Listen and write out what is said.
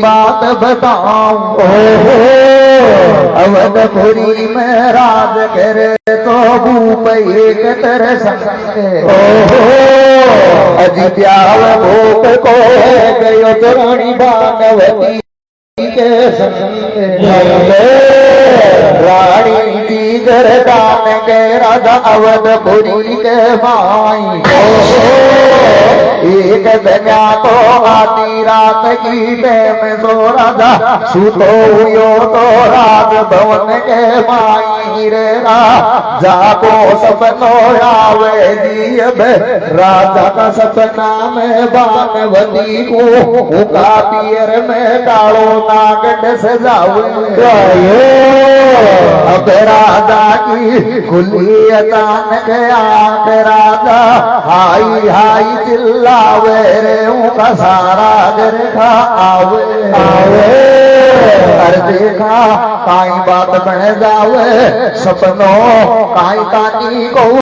बात बताऊं अवधपुरी में राज करे तो भूप एक तरह अजित्याव भूप को गयो तरुणी बानवती के संग रानी की गर्दान के राजा अवधपुरी के माई एक दनिया तो आती रात की टेम सो राजा सुतो हुयो तो राज भवन के माई रे राजा को सपनो आवे दी अब राजा का सपना में बानवती को का पियर में डालो नागट सजावे अब राजा की खुली अचानक आंख राजा हाई हाई चिल्लावे रे उनका सारा घर खा आवे कर देखा काई बात बन जावे सपनों काई तानी को